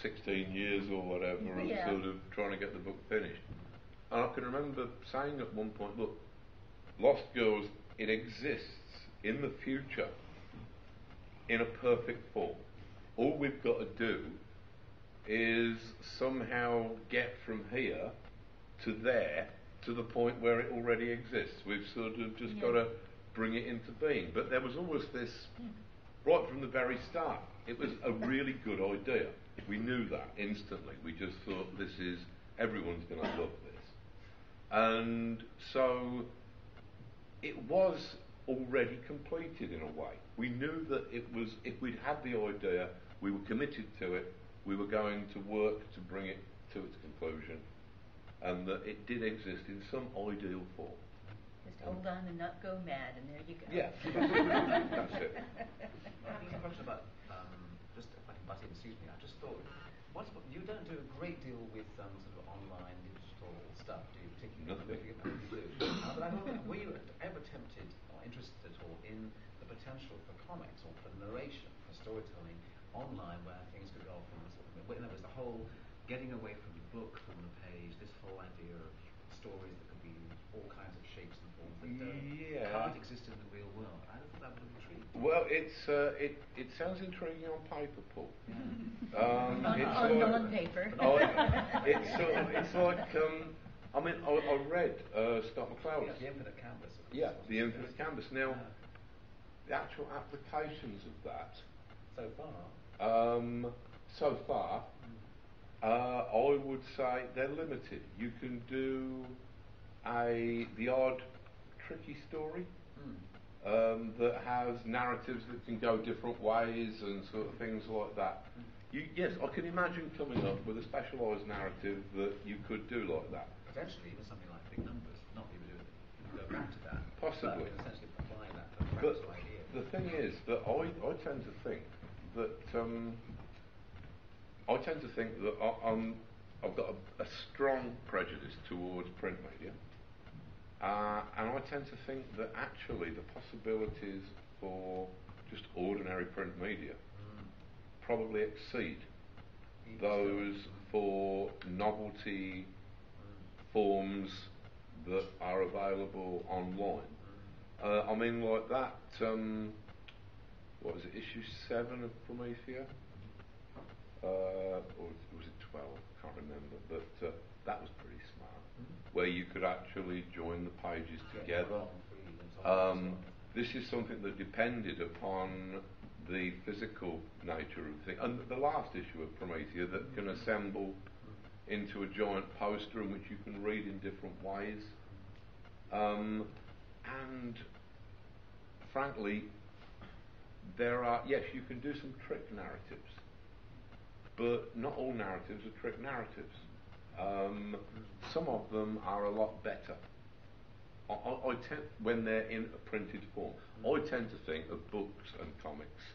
16 years or whatever of sort of trying to get the book finished. And I can remember saying at one point, look, Lost Girls, it exists in the future in a perfect form. All we've got to do is somehow get from here to there to the point where it already exists. We've sort of just got to bring it into being. But there was always this, right from the very start, it was a really good idea. We knew that instantly. We just thought, everyone's going to love this. And so it was already completed in a way. We knew that it was, if we'd had the idea, we were committed to it, we were going to work to bring it to its conclusion, and that it did exist in some ideal form. Just hold on and not go mad, and there you go. Yeah, that's it. I have a question about, just if I can butt in, excuse me, I just thought, you don't do a great deal with sort of online digital stuff, do you? Particularly, you do. But I wonder, were you ever tempted or interested at all in the potential for comics or for narration, for storytelling online, where things could go from in other words, the whole getting away from the book, from the page, this whole idea of stories that could be all kinds of shapes and forms that can't exist in the real world. I thought that would intrigue me. Well, it sounds intriguing on paper, Paul. On non-paper. It's like I mean, I read Scott McCloud's. The Infinite Canvas. Yeah, the Infinite Canvas. Now, the actual applications of that. So far, I would say they're limited. You can do the odd tricky story that has narratives that can go different ways and sort of things like that. Yes, I can imagine coming up with a specialised narrative that you could do like that. Potentially even something like Big Numbers, not even do it, go back to that. Possibly. But essentially apply that to a practical idea. The thing is that I tend to think that I've got a strong prejudice towards print media, and I tend to think that actually the possibilities for just ordinary print media probably exceed those for novelty forms that are available online. I mean, like that, what was it, issue 7 of Promethea? Or was it 12? I can't remember, but that was pretty smart, where you could actually join the pages together. This is something that depended upon the physical nature of the thing. And the last issue of Promethea that can assemble into a giant poster in which you can read in different ways. And frankly, yes, you can do some trick narratives, but not all narratives are trick narratives. Some of them are a lot better. I tend, when they're in a printed form, I tend to think of books and comics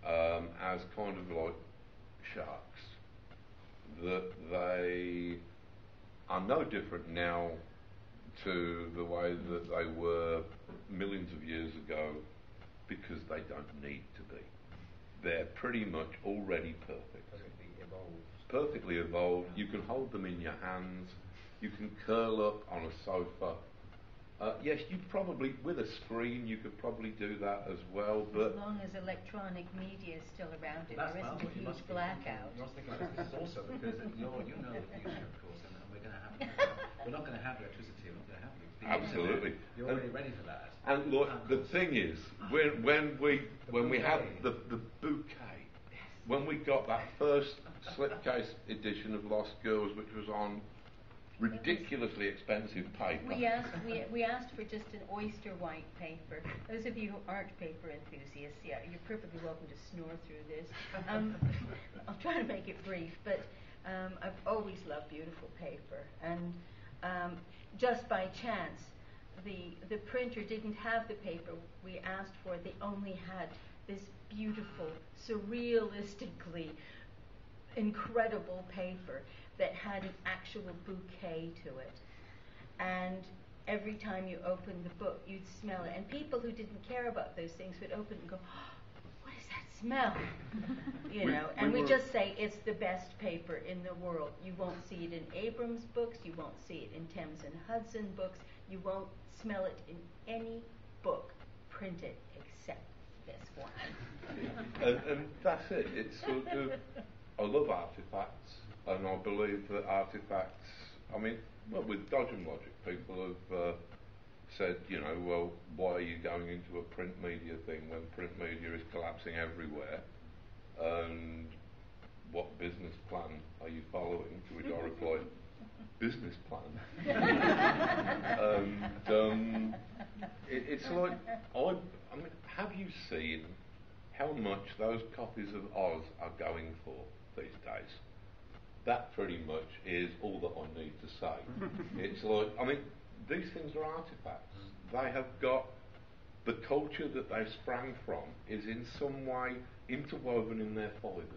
as kind of like sharks, that they are no different now to the way that they were millions of years ago, because they don't need to be. They're pretty much already perfect. Perfectly evolved. You can hold them in your hands. You can curl up on a sofa. Yes, you probably, with a screen, you could probably do that as well. But as long as electronic media is still around, there isn't a huge blackout. You must think about this also because you know the future, of course, and we're not going to have electricity. We're not going to have it. Absolutely. You're already ready for that. And look, the thing is, when we had the bouquet, when we got that first slipcase edition of Lost Girls, which was on ridiculously expensive paper. We asked for just an oyster white paper. Those of you who aren't paper enthusiasts, you're perfectly welcome to snore through this. I'll try to make it brief, but I've always loved beautiful paper, and just by chance, the printer didn't have the paper we asked for. They only had this beautiful, surrealistically incredible paper that had an actual bouquet to it. And every time you opened the book, you'd smell it. And people who didn't care about those things would open it and go, oh, what is that smell, and we just say it's the best paper in the world. You won't see it in Abrams books, you won't see it in Thames and Hudson books, you won't smell it in any book printed except this one. And that's it. It's sort of, I love artifacts, and I believe that artifacts, with Dodge and Logic, people have said, well, why are you going into a print media thing when print media is collapsing everywhere? And what business plan are you following? To which I replied, business plan. And it's like, have you seen how much those copies of Oz are going for these days? That pretty much is all that I need to say. It's like, these things are artifacts. They have got the culture that they sprang from is in some way interwoven in their fibres.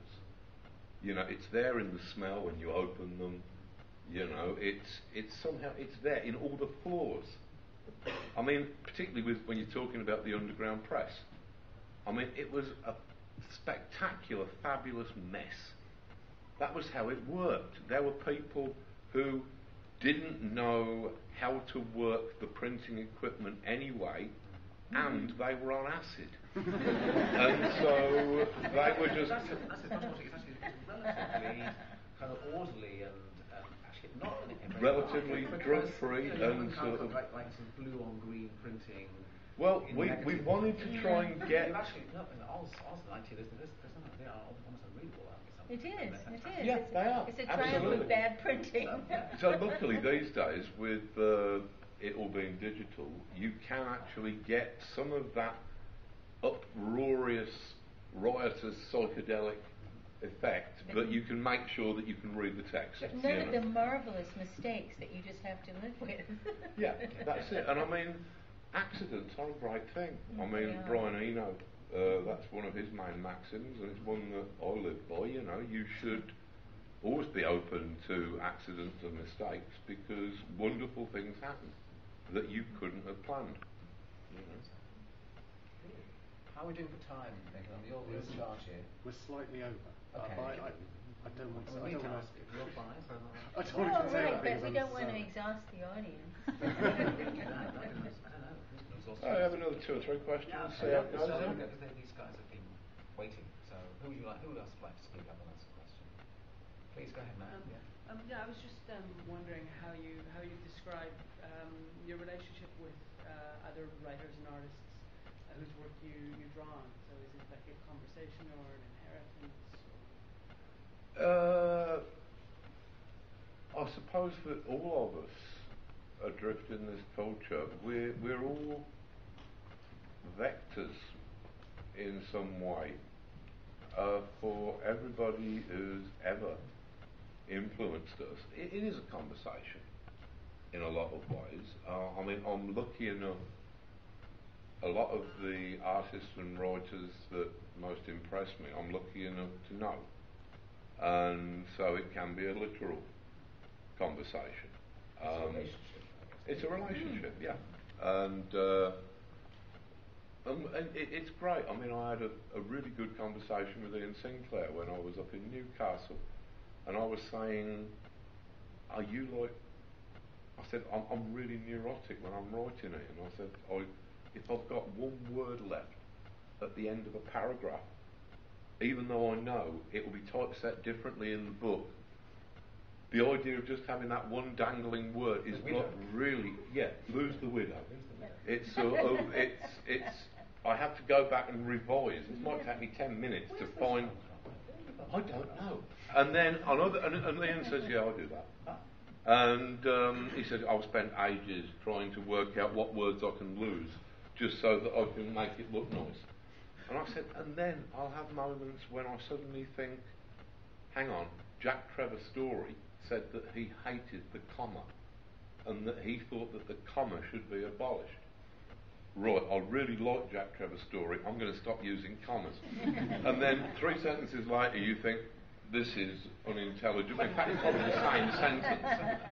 It's there in the smell when you open them. It's somehow it's there in all the floors. Particularly when you're talking about the underground press. It was a spectacular, fabulous mess. That was how it worked. There were people who didn't know how to work the printing equipment anyway, and they were on acid. And so they were just... That's actually relatively kind of orderly and actually not... relatively drug-free and sort of... Like some blue on green printing... Well, we wanted to try and get... Actually, no, in Oz, actually, they are almost unreadable. It is. Yeah, they are. It's a triumph of bad printing. So luckily these days, with it all being digital, you can actually get some of that uproarious, riotous, psychedelic effect, but you can make sure that you can read the text. But none of the marvellous mistakes that you just have to live with. Yeah, that's it. And accidents are a great thing. Brian Eno, that's one of his main maxims, and it's one that I live by. You should always be open to accidents and mistakes, because wonderful things happen that you couldn't have planned. How are we doing for time, Nicola? You're in charge here. We're slightly over. Okay. I don't want to. You're fine. I don't want to say but we don't want to exhaust the audience. I have another 2 or 3 questions. These guys have been waiting. So who else would like to speak up and ask a question? Please go ahead, Matt. I was just wondering how you describe your relationship with other writers and artists whose work you draw on. So is it like a conversation or an inheritance? I suppose that all of us adrift in this culture. We're all vectors in some way for everybody who's ever influenced us. It is a conversation in a lot of ways. I'm lucky enough, a lot of the artists and writers that most impress me, I'm lucky enough to know. And so it can be a literal conversation. It's a relationship, yeah. And it's great. I had a really good conversation with Ian Sinclair when I was up in Newcastle, and I was saying, are you like... I said, I'm really neurotic when I'm writing it, and I said, if I've got one word left at the end of a paragraph, even though I know it will be typeset differently in the book, the idea of just having that one dangling word is not really... Yeah, lose the widow. It's sort of... It's... I have to go back and revise. It might take me 10 minutes to find... I don't know. And then and Ian says, yeah, I'll do that. And he said, I've spent ages trying to work out what words I can lose just so that I can make it look nice. And I said, and then I'll have moments when I suddenly think, hang on, Jack Trevor's story said that he hated the comma and that he thought that the comma should be abolished. Right, I really like Jack Trevor's story, I'm going to stop using commas. And then 3 sentences later you think, this is unintelligible. In fact, it's probably the same sentence.